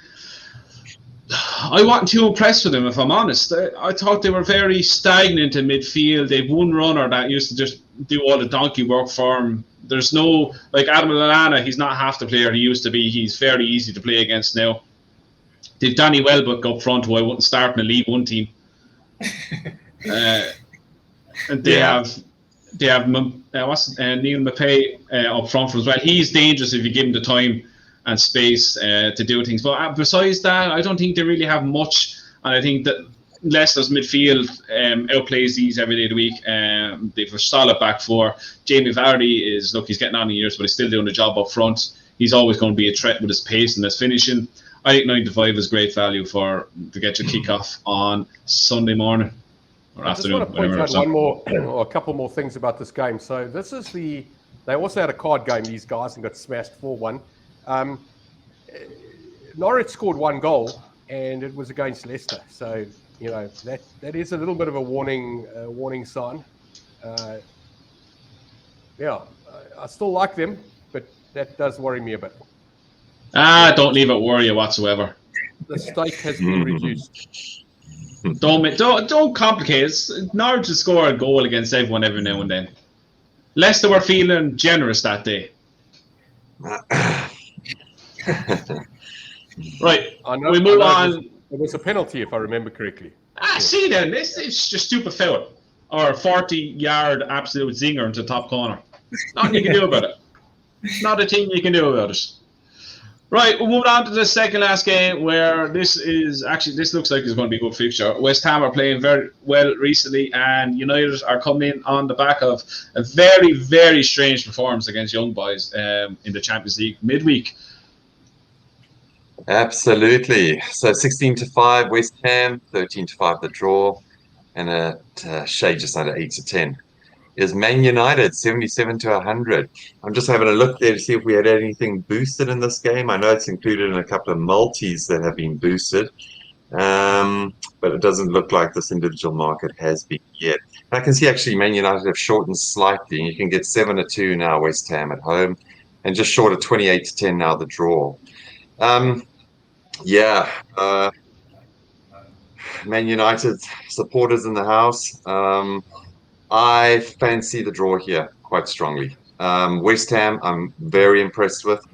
I wasn't too impressed with them, if I'm honest. I thought they were very stagnant in midfield. They've one runner that used to just do all the donkey work for him. There's no, like Adam Lallana, he's not half the player he used to be. He's very easy to play against now. They've Danny Welbeck up front, who I wouldn't start in a League One team. And they have Neil Maupay up front as well. He's dangerous if you give him the time and space to do things. But besides that, I don't think they really have much. And I think that Leicester's midfield outplays these every day of the week. They've a solid back 4. Jamie Vardy he's getting on in years, but he's still doing the job up front. He's always going to be a threat with his pace and his finishing. I think 9-5 is great value to get your kick-off on Sunday morning or afternoon. I just want to point out one more or a couple more things about this game. So this is they also had a card game, these guys, and got smashed 4-1. Norwich scored 1 goal, and it was against Leicester. So, that is a little bit of a warning sign. I still like them, but that does worry me a bit. Don't leave it worry you whatsoever. The stake has been reduced. Don't complicate it. Norwich to score a goal against everyone every now and then. Leicester were feeling generous that day. Right, we move on. It was a penalty, if I remember correctly. See then, it's just stupid foul. Or 40-yard absolute zinger into the top corner. Nothing you can do about it. Not a thing you can do about it. Right, we'll move on to the second last game where this looks like it's going to be a good fixture. West Ham are playing very well recently, and United are coming in on the back of a very, very strange performance against Young Boys in the Champions League midweek. Absolutely. So 16-5 West Ham, 13-5 the draw, and a shade just under 8-10 is Man United, 77-100. I'm just having a look there to see if we had anything boosted in this game. I know it's included in a couple of multis that have been boosted, but it doesn't look like this individual market has been yet. I can see actually Man United have shortened slightly. You can get 7-2 now West Ham at home, and just short of 28-10 now the draw. Man United supporters in the house. I fancy the draw here quite strongly. West Ham, I'm very impressed with.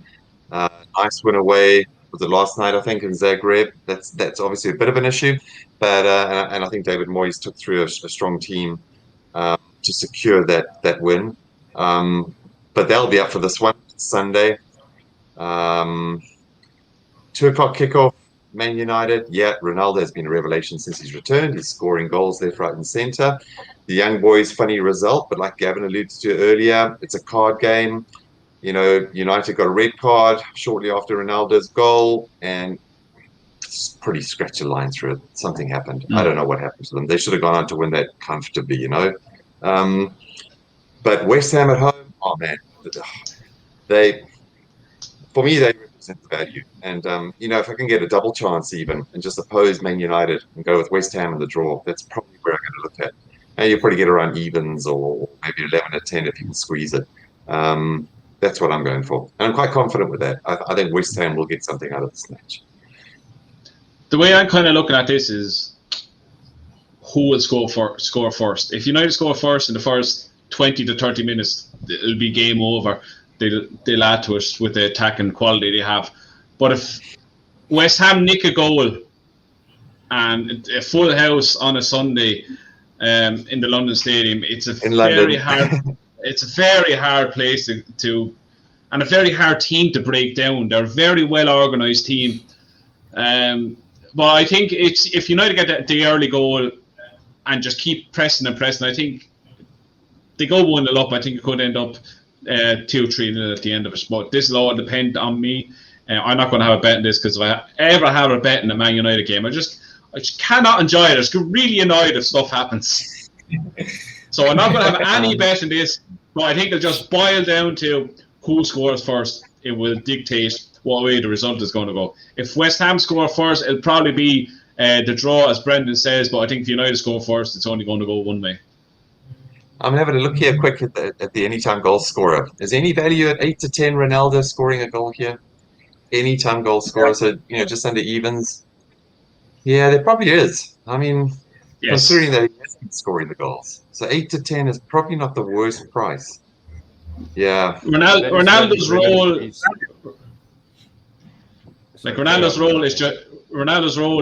Nice win away. Was it last night, I think, in Zagreb? That's obviously a bit of an issue, but and I think David Moyes took through a strong team to secure that win. But they'll be up for this one Sunday. 2:00 kickoff. Man United, Ronaldo has been a revelation since he's returned. He's scoring goals left, right, and centre. The young boys, funny result, but like Gavin alluded to earlier, it's a card game. United got a red card shortly after Ronaldo's goal, and it's pretty scratchy line through it. Something happened. I don't know what happened to them. They should have gone on to win that comfortably, But West Ham at home, oh man, for me, they represent the value. And, if I can get a double chance even and just oppose Man United and go with West Ham in the draw, that's probably where I'm going to look at. And you'll probably get around evens or maybe 11-10 if you can squeeze it. That's what I'm going for. And I'm quite confident with that. I think West Ham will get something out of this match. The way I'm kind of looking at this is who will score first. If United score first in the first 20 to 30 minutes, it'll be game over. They'll add to it with the attacking quality they have. But if West Ham nick a goal and a full house on a Sunday in the London Stadium, it's a very hard place to and a very hard team to break down. They're a very well organised team. But I think if United get the early goal and just keep pressing, I think they go 1-0 up. I think it could end up 2-3 at the end of it. But this will all depend on me. I'm not going to have a bet in this because if I ever have a bet in a Man United game, I just cannot enjoy it. I just get really annoyed if stuff happens. So I'm not going to have any bet in this. But I think it'll just boil down to who scores first. It will dictate what way the result is going to go. If West Ham score first, it'll probably be the draw, as Brendan says. But I think if United score first, it's only going to go one way. I'm having a look here quick at the anytime goal scorer. Is any value at 8-10 Ronaldo scoring a goal here? Anytime goal scorer, so just under evens. Yeah, there probably is. I mean, considering that he has been scoring the goals, so 8-10 is probably not the worst price. Yeah, Ronaldo's role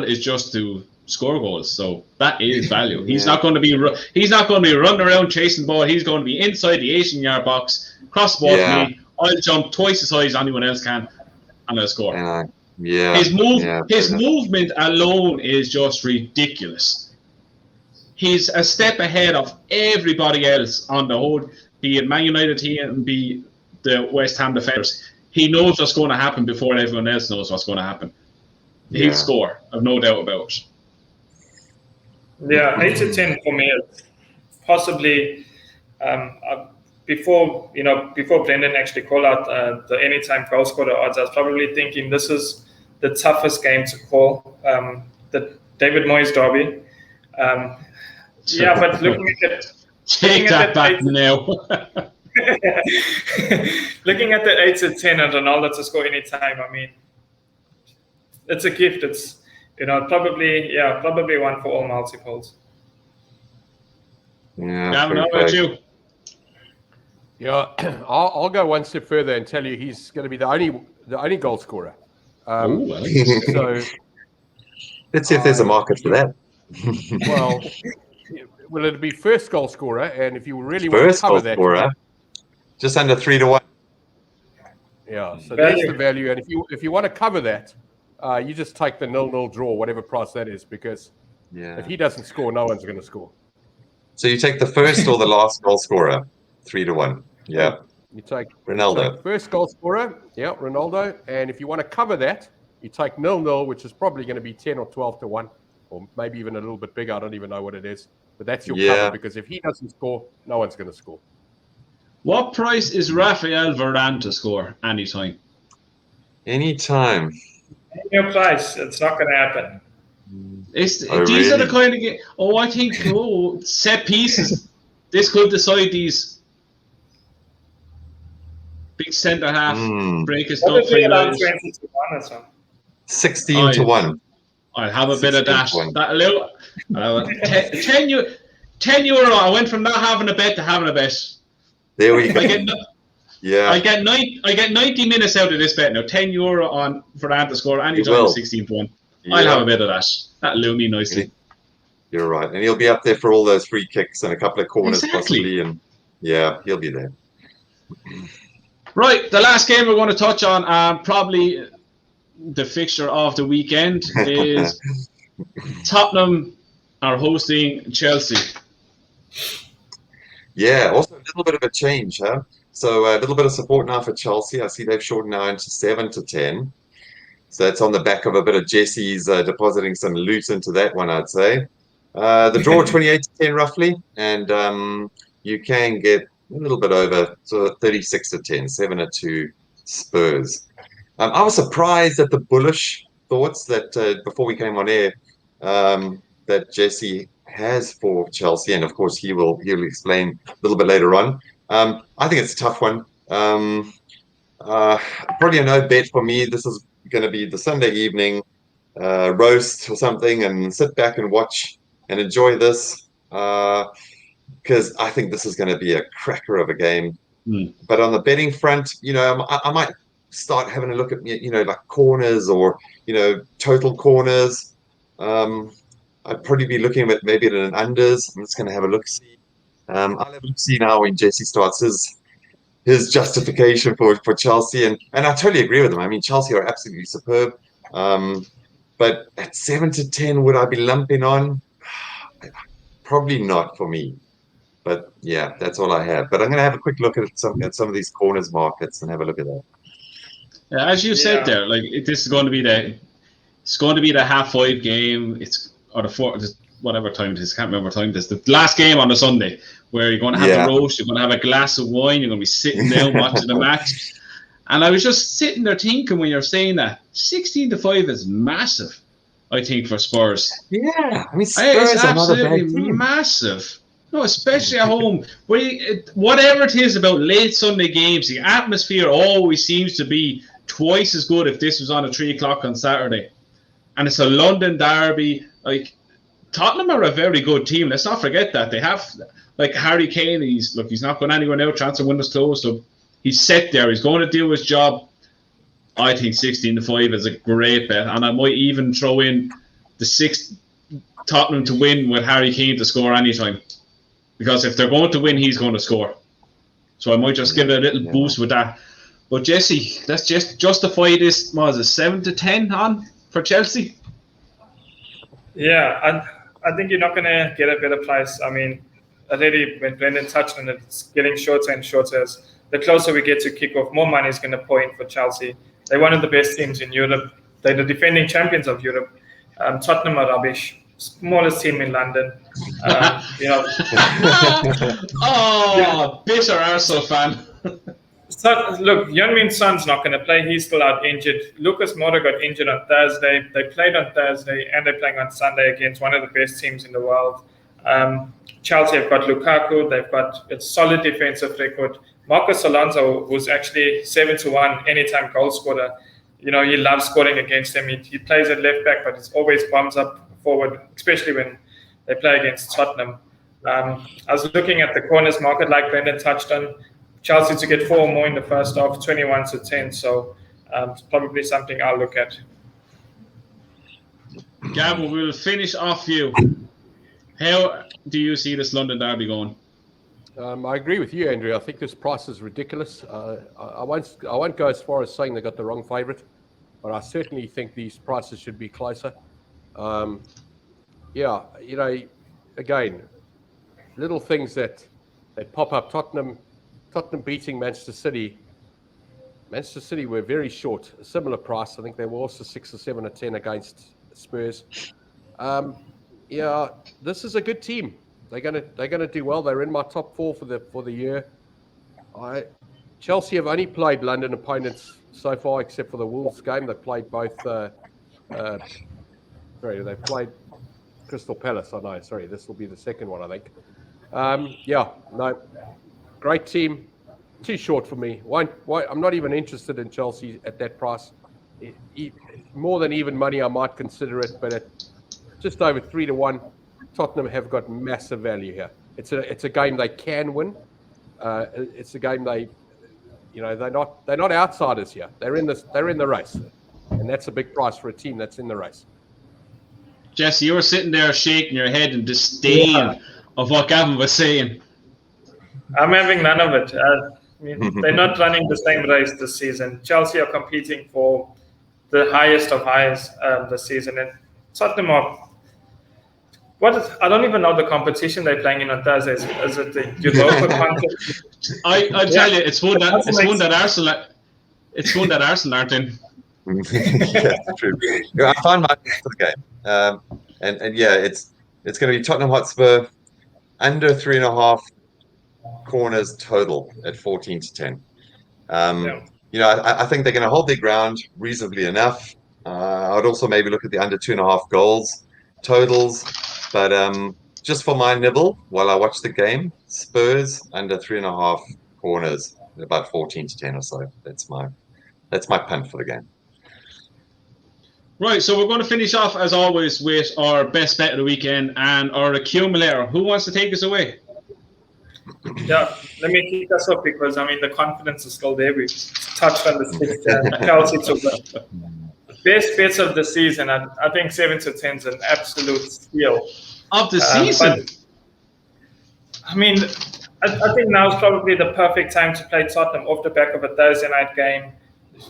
is just to score goals, so that is value. He's not going to be running around chasing the ball. He's going to be inside the 18-yard box, cross the ball to me. I'll jump twice as high as anyone else can, and I'll score. His movement alone is just ridiculous. He's a step ahead of everybody else on the whole, be it Man United team, be the West Ham defenders. He knows what's going to happen before everyone else knows what's going to happen. He'll score, I've no doubt about it. Yeah, 8-10 for me is possibly before Brendan actually called out the anytime goal scorer odds. I was probably thinking this is the toughest game to call, the David Moyes derby. But looking at it, take that back now. Looking at the 8-10 and Ronaldo to score anytime, I mean, it's a gift. It's probably one for all multiples. Yeah. Gavin, how about you? Yeah, I'll go one step further and tell you he's going to be the only goal scorer. Ooh, I like this. So let's see if there's a market for that. Well, will it be first goal scorer? And if you really want to First cover goal that, scorer, just under 3-1. Yeah, so there's the value. And if you want to cover that, you just take the 0-0 draw, whatever price that is, because if he doesn't score, no one's going to score. So you take the first or the last goal scorer, 3-1. Yeah. You take Ronaldo. You take first goal scorer, yeah, Ronaldo. And if you want to cover that, you take 0-0, which is probably going to be 10 or 12-1, or maybe even a little bit bigger. I don't even know what it is. But that's your cover, because if he doesn't score, no one's going to score. What price is Rafael Varane to score anytime? Anytime. Your price, it's not going to happen. These are the kind of game. I think set pieces. This could decide these big centre half breakers. What if we allow 20-1 or something? 16-1. I'll have a bit of that. That little 10 euro. I went from not having a bet to having a bet. There we go. I get 90 minutes out of this bet now. 10 euro on Varane to score anytime 16-1. Yeah. I'll have a bit of that. That'll lure me nicely. You're right. And he'll be up there for all those free kicks and a couple of corners possibly. And yeah, he'll be there. Right. The last game we're going to touch on, probably the fixture of the weekend, is Tottenham are hosting Chelsea. Yeah, also a little bit of a change, huh? So a little bit of support now for Chelsea. I see they've shortened now into 7-10. So that's on the back of a bit of Jesse's depositing some loot into that one, I'd say. The draw 28-10 roughly, and you can get a little bit over, so 36-10, 7-2 Spurs. I was surprised at the bullish thoughts that before we came on air that Jesse has for Chelsea, and of course he'll explain a little bit later on. I think it's a tough one. Probably a no bet for me. This is going to be the Sunday evening roast or something, and sit back and watch and enjoy this, because I think this is going to be a cracker of a game. But on the betting front, I might start having a look at like corners or total corners. I'd probably be looking at maybe at an unders. I'm just going to have a look see. I'll have a look see now when Jesse starts his justification for Chelsea, and I totally agree with him. I mean, Chelsea are absolutely superb, but at 7-10, would I be lumping on? Probably not for me. But yeah, that's all I have. But I'm going to have a quick look at some of these corners markets and have a look at that. Yeah, as you said there, like this is going to be the 5:30 game. Or the 4, whatever time it is. I can't remember what time it is. The last game on the Sunday, where you're going to have the roast, you're going to have a glass of wine, you're going to be sitting down watching the match. And I was just sitting there thinking when you're saying that 16-5 is massive, I think, for Spurs. Yeah, I mean, Spurs it's absolutely massive. No, especially at home. Whatever it is about late Sunday games, the atmosphere always seems to be twice as good if this was on at 3 o'clock on Saturday. And it's a London derby. Like, Tottenham are a very good team. Let's not forget that. They have, like, Harry Kane. He's not going anywhere now. Transfer window's closed. So he's set there. He's going to do his job. I think 16-5 is a great bet. And I might even throw in the 6 Tottenham to win with Harry Kane to score anytime. Because if they're going to win, he's going to score. So I might just give it a little boost with that. But Jesse, let's just justify this. What is it, 7-10 on for Chelsea? Yeah, I think you're not going to get a better price. I mean, already when Brendan touched on it, it's getting shorter and shorter. The closer we get to kickoff, more money is going to pour in for Chelsea. They're one of the best teams in Europe. They're the defending champions of Europe. Tottenham are rubbish. Smallest team in London. Bitter Arsenal fan. So, look, Heung-min Son's not going to play. He's still out injured. Lucas Moura got injured on Thursday. They played on Thursday, and they're playing on Sunday against one of the best teams in the world. Chelsea have got Lukaku. They've got a solid defensive record. Marcos Alonso was actually 7-1 anytime goal scorer. He loves scoring against him. He plays at left back, but it's always bombs up forward, especially when they play against Tottenham. I was looking at the corners market, like Brendan touched on. Chelsea to get 4 or more in the first half, 21-10. So it's probably something I'll look at. Gavin, we'll finish off you. How do you see this London derby going? I agree with you, Andrew. I think this price is ridiculous. I won't go as far as saying they got the wrong favourite, but I certainly think these prices should be closer. Again, little things that pop up. Tottenham beating Manchester City. Manchester City were very short, a similar price. I think they were also 6 or 7 or 10 against Spurs. This is a good team. They're gonna do well. They're in my top 4 for the year. Chelsea have only played London opponents so far, except for the Wolves game. They played both. They played Crystal Palace. I know. Sorry, this will be the second one, I think. Great team. Too short for me. I'm not even interested in Chelsea at that price. More than even money, I might consider it, but at just over 3-1, Tottenham have got massive value here. It's a game they can win. It's a game they're not outsiders here. They're in the race, and that's a big price for a team that's in the race. Jesse, you were sitting there shaking your head in disdain of what Gavin was saying. I'm having none of it. They're not running the same race this season. Chelsea are competing for the highest of highs this season, and Tottenham are. I don't even know the competition they're playing in on Thursdays. Is it the Europa Conference? I tell you, it's one that Arsenal aren't in. Yeah, true. I find my pick for the game, it's going to be Tottenham Hotspur under 3.5 corners total at 14-10. I think they're going to hold their ground reasonably enough. I would also maybe look at the under 2.5 goals totals, but just for my nibble while I watch the game, Spurs under 3.5 corners, about 14-10 or so. That's my punt for the game. Right, so we're going to finish off as always with our best bet of the weekend and our accumulator. Who wants to take us away? Yeah, let me kick us off because the confidence is still there. We touched on the fixture. Chelsea took the best bets of the season. I think 7-10 is an absolute steal of the season. I think now is probably the perfect time to play Tottenham off the back of a Thursday night game.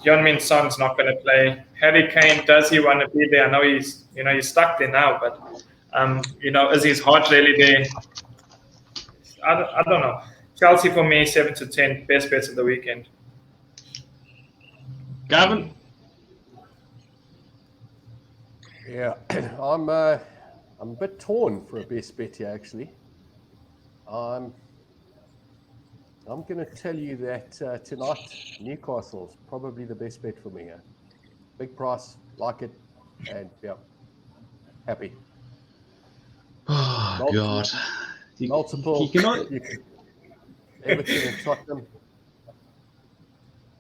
Heung-min Son's not going to play. Harry Kane, does he want to be there? I know he's stuck there now, but is his heart really there? I don't know. Chelsea for me, 7-10, best bets of the weekend. Gavin? Yeah, I'm a bit torn for a best bet here, actually. I'm going to tell you that tonight, Newcastle's probably the best bet for me here. Big price, like it, and happy. Oh, God. Multiple. Everton and Tottenham.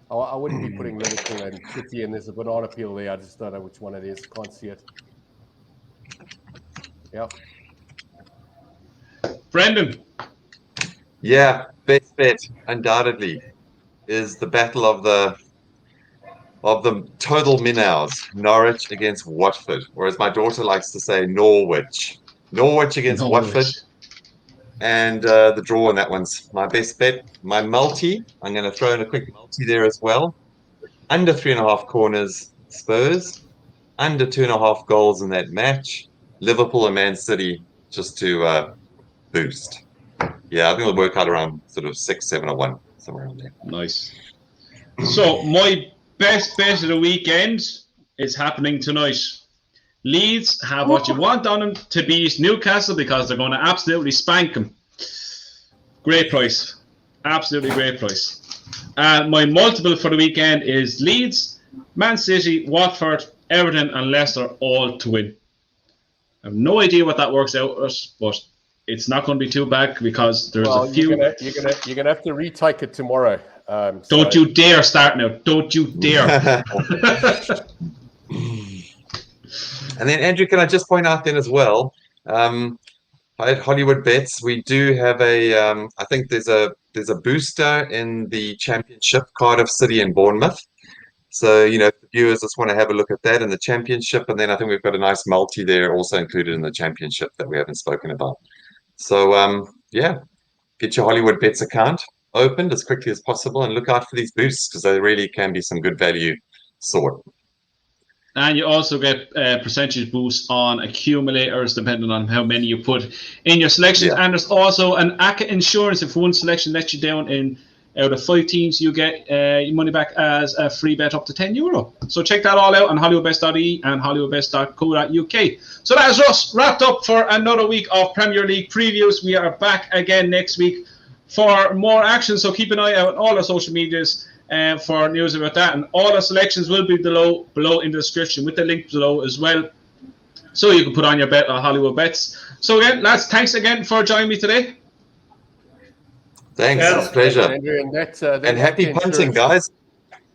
I wouldn't be putting Liverpool and City in. There's a banana peel there. I just don't know which one it is. Can't see it. Yeah. Brendan. Yeah, best bet undoubtedly is the battle of the total minnows. Norwich against Watford, or as my daughter likes to say, Norwich. Norwich against Watford. And the draw on that one's my best bet. My multi, I'm going to throw in a quick multi there as well. Under 3.5 corners, Spurs. Under 2.5 goals in that match. Liverpool and Man City just to boost. Yeah, I think it'll work out around sort of 6, 7, or 1, somewhere around there. Nice. So my best bet of the weekend is happening tonight. Leeds have what you want on them to beat Newcastle because they're going to absolutely spank them. Great price. Absolutely great price. My multiple for the weekend is Leeds, Man City, Watford, Everton and Leicester all to win. I have no idea what that works out as, but it's not going to be too bad because there's a few... You're gonna have to retake it tomorrow. Don't you dare start now. Don't you dare. And then, Andrew, can I just point out then as well, at Hollywoodbets, we do have I think there's a there's a booster in the Championship, Cardiff City and Bournemouth. So, if the viewers just want to have a look at that in the Championship, and then I think we've got a nice multi there also included in the Championship that we haven't spoken about. So, get your Hollywoodbets account opened as quickly as possible and look out for these boosts because they really can be some good value sort. And you also get percentage boosts on accumulators depending on how many you put in your selections. Yeah. And there's also an Acca insurance. If one selection lets you down out of 5 teams, you get your money back as a free bet up to €10. So check that all out on hollywoodbets.ie and hollywoodbets.co.uk. So that is us wrapped up for another week of Premier League previews. We are back again next week for more action. So keep an eye out on all our social medias for news about that. And all our selections will be below in the description with the link below as well. So you can put on your bet on Hollywoodbets. So again, lads, thanks again for joining me today. Thanks, it's a pleasure. Andrew, and happy punting, guys.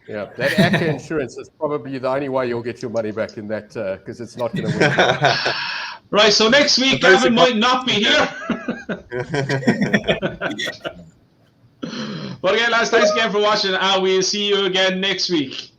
Yeah, that Acca insurance is probably the only way you'll get your money back in that because it's not going to win. Right, so next week Gavin might not be here. But again, lads, thanks again for watching, and we'll see you again next week.